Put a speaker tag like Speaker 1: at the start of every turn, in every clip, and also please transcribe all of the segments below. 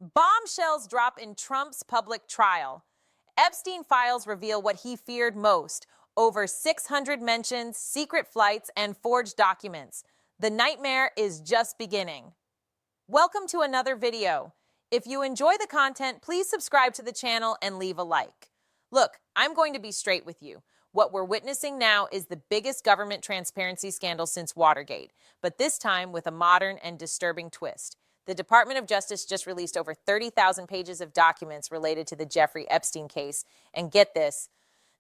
Speaker 1: Bombshells drop in Trump's public trial. Epstein files reveal what he feared most: over 600 mentions, secret flights, and forged documents. The nightmare is just beginning. Welcome to another video. If you enjoy the content, please subscribe to the channel and leave a like. Look, I'm going to be straight with you. What we're witnessing now is the biggest government transparency scandal since Watergate, but this time with a modern and disturbing twist. The Department of Justice just released over 30,000 pages of documents related to the Jeffrey Epstein case. And get this,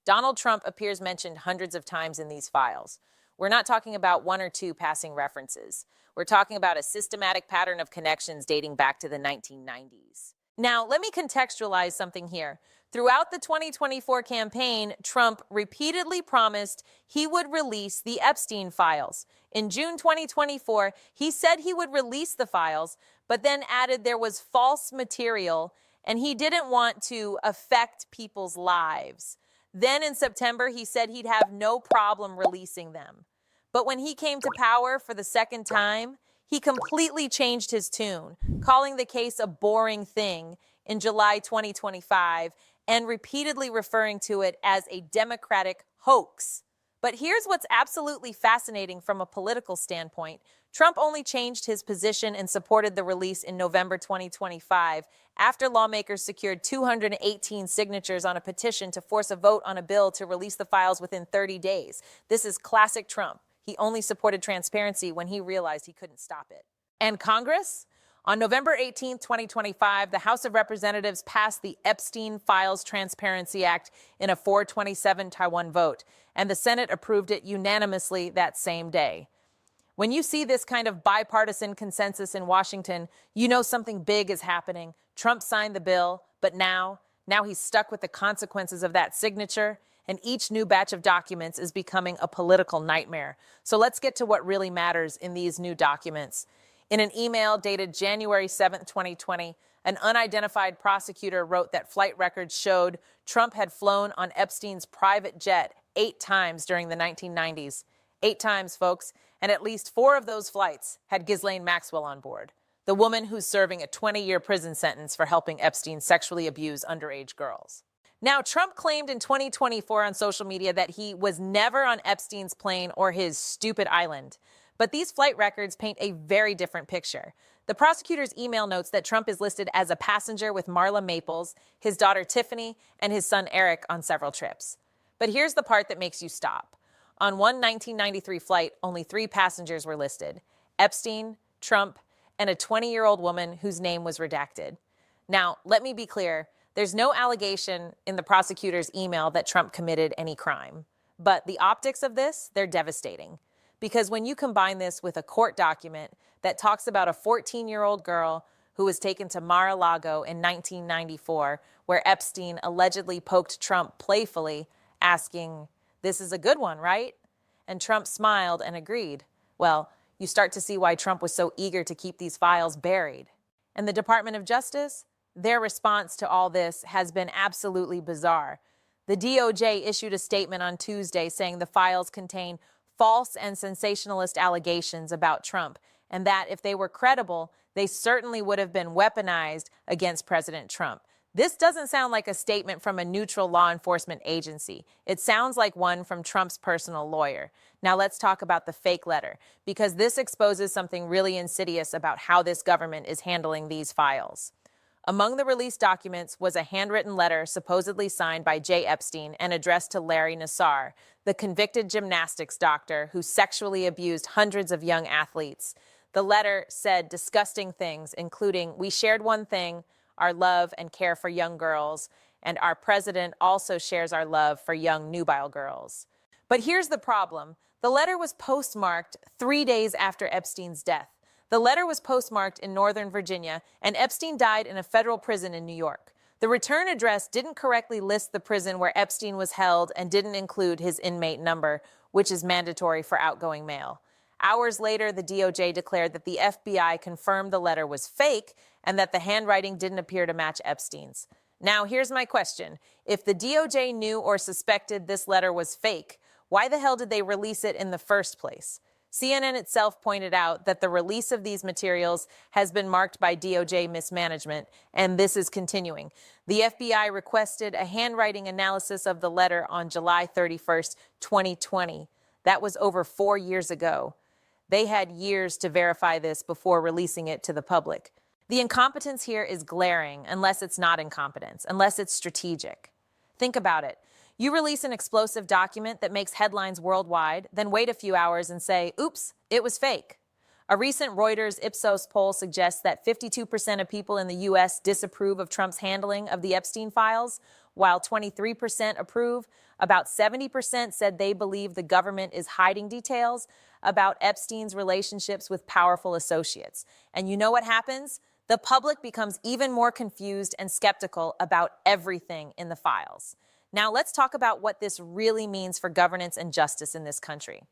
Speaker 1: Donald Trump appears mentioned hundreds of times in these files. We're not talking about one or two passing references. We're talking about a systematic pattern of connections dating back to the 1990s. Now, let me contextualize something here. Throughout the 2024 campaign, Trump repeatedly promised he would release the Epstein files. In June 2024, he said he would release the files, but then added there was false material and he didn't want to affect people's lives. Then in September, he said he'd have no problem releasing them. But when he came to power for the second time, he completely changed his tune, calling the case a boring thing in July 2025 and repeatedly referring to it as a Democratic hoax. But here's what's absolutely fascinating from a political standpoint. Trump only changed his position and supported the release in November 2025 after lawmakers secured 218 signatures on a petition to force a vote on a bill to release the files within 30 days. This is classic Trump. He only supported transparency when he realized he couldn't stop it. And Congress? On November 18, 2025, the House of Representatives passed the Epstein Files Transparency Act in a 427-1 vote, and the Senate approved it unanimously that same day. When you see this kind of bipartisan consensus in Washington, you know something big is happening. Trump signed the bill, but now he's stuck with the consequences of that signature, and each new batch of documents is becoming a political nightmare. So let's get to what really matters in these new documents. In an email dated January 7, 2020, an unidentified prosecutor wrote that flight records showed Trump had flown on Epstein's private jet 8 times during the 1990s. 8 times, folks, and at least 4 of those flights had Ghislaine Maxwell on board, the woman who's serving a 20-year prison sentence for helping Epstein sexually abuse underage girls. Now, Trump claimed in 2024 on social media that he was never on Epstein's plane or his stupid island. But these flight records paint a very different picture. The prosecutor's email notes that Trump is listed as a passenger with Marla Maples, his daughter Tiffany, and his son Eric on several trips. But here's the part that makes you stop. On one 1993 flight, only 3 passengers were listed: Epstein, Trump, and a 20-year-old woman whose name was redacted. Now, let me be clear. There's no allegation in the prosecutor's email that Trump committed any crime. But the optics of this, they're devastating. Because when you combine this with a court document that talks about a 14-year-old girl who was taken to Mar-a-Lago in 1994, where Epstein allegedly poked Trump playfully, asking, "This is a good one, right?" And Trump smiled and agreed. Well, you start to see why Trump was so eager to keep these files buried. And the Department of Justice? Their response to all this has been absolutely bizarre. The DOJ issued a statement on Tuesday saying the files contain false and sensationalist allegations about Trump, and that if they were credible, they certainly would have been weaponized against President Trump. This doesn't sound like a statement from a neutral law enforcement agency. It sounds like one from Trump's personal lawyer. Now let's talk about the fake letter, because this exposes something really insidious about how this government is handling these files. Among the released documents was a handwritten letter supposedly signed by Jay Epstein and addressed to Larry Nassar, the convicted gymnastics doctor who sexually abused hundreds of young athletes. The letter said disgusting things, including, "We shared one thing, our love and care for young girls, and our president also shares our love for young nubile girls." But here's the problem. The letter was postmarked 3 days after Epstein's death. The letter was postmarked in Northern Virginia, and Epstein died in a federal prison in New York. The return address didn't correctly list the prison where Epstein was held and didn't include his inmate number, which is mandatory for outgoing mail. Hours later, the DOJ declared that the FBI confirmed the letter was fake and that the handwriting didn't appear to match Epstein's. Now, here's my question. If the DOJ knew or suspected this letter was fake, why the hell did they release it in the first place? CNN itself pointed out that the release of these materials has been marked by DOJ mismanagement, and this is continuing. The FBI requested a handwriting analysis of the letter on July 31st, 2020. That was over 4 years ago. They had years to verify this before releasing it to the public. The incompetence here is glaring unless it's not incompetence, unless it's strategic. Think about it. You release an explosive document that makes headlines worldwide, then wait a few hours and say, oops, it was fake. A recent Reuters Ipsos poll suggests that 52% of people in the U.S. disapprove of Trump's handling of the Epstein files, while 23% approve. About 70% said they believe the government is hiding details about Epstein's relationships with powerful associates. And you know what happens? The public becomes even more confused and skeptical about everything in the files. Now let's talk about what this really means for governance and justice in this country.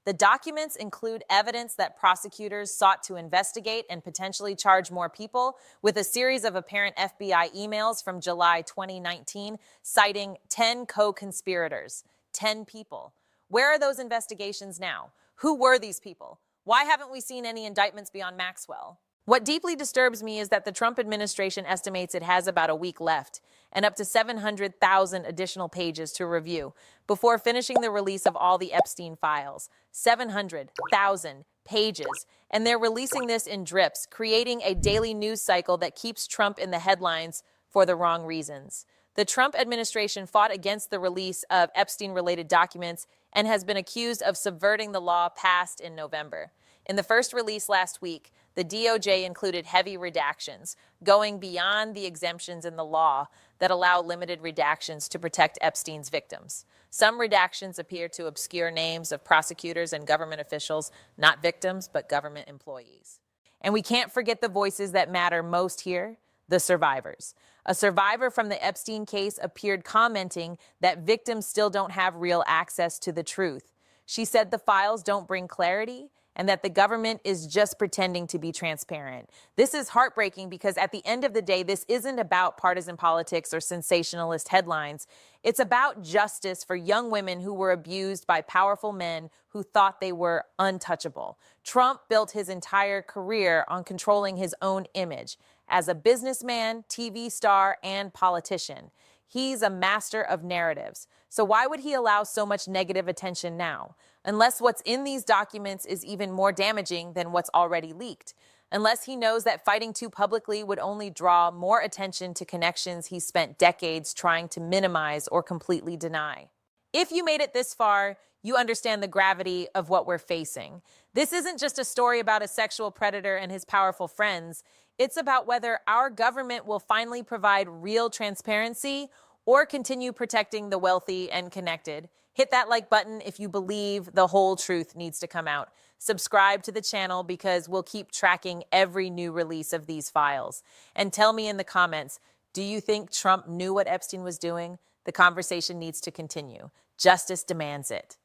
Speaker 1: The documents include evidence that prosecutors sought to investigate and potentially charge more people, with a series of apparent FBI emails from July 2019 citing 10 co-conspirators, 10 people. Where are those investigations now? Who were these people? Why haven't we seen any indictments beyond Maxwell? What deeply disturbs me is that the Trump administration estimates it has about a week left and up to 700,000 additional pages to review before finishing the release of all the Epstein files. 700,000 pages. And they're releasing this in drips, creating a daily news cycle that keeps Trump in the headlines for the wrong reasons. The Trump administration fought against the release of Epstein-related documents and has been accused of subverting the law passed in November. In the first release last week, the DOJ included heavy redactions, going beyond the exemptions in the law that allow limited redactions to protect Epstein's victims. Some redactions appear to obscure names of prosecutors and government officials, not victims, but government employees. And we can't forget the voices that matter most here, the survivors. A survivor from the Epstein case appeared commenting that victims still don't have real access to the truth. She said the files don't bring clarity and that the government is just pretending to be transparent. This is heartbreaking because at the end of the day, this isn't about partisan politics or sensationalist headlines. It's about justice for young women who were abused by powerful men who thought they were untouchable. Trump built his entire career on controlling his own image as a businessman, TV star, and politician. He's a master of narratives. So why would he allow so much negative attention now? Unless what's in these documents is even more damaging than what's already leaked. Unless he knows that fighting too publicly would only draw more attention to connections he spent decades trying to minimize or completely deny. If you made it this far, you understand the gravity of what we're facing. This isn't just a story about a sexual predator and his powerful friends. It's about whether our government will finally provide real transparency or continue protecting the wealthy and connected. Hit that like button if you believe the whole truth needs to come out. Subscribe to the channel because we'll keep tracking every new release of these files. And tell me in the comments, do you think Trump knew what Epstein was doing? The conversation needs to continue. Justice demands it.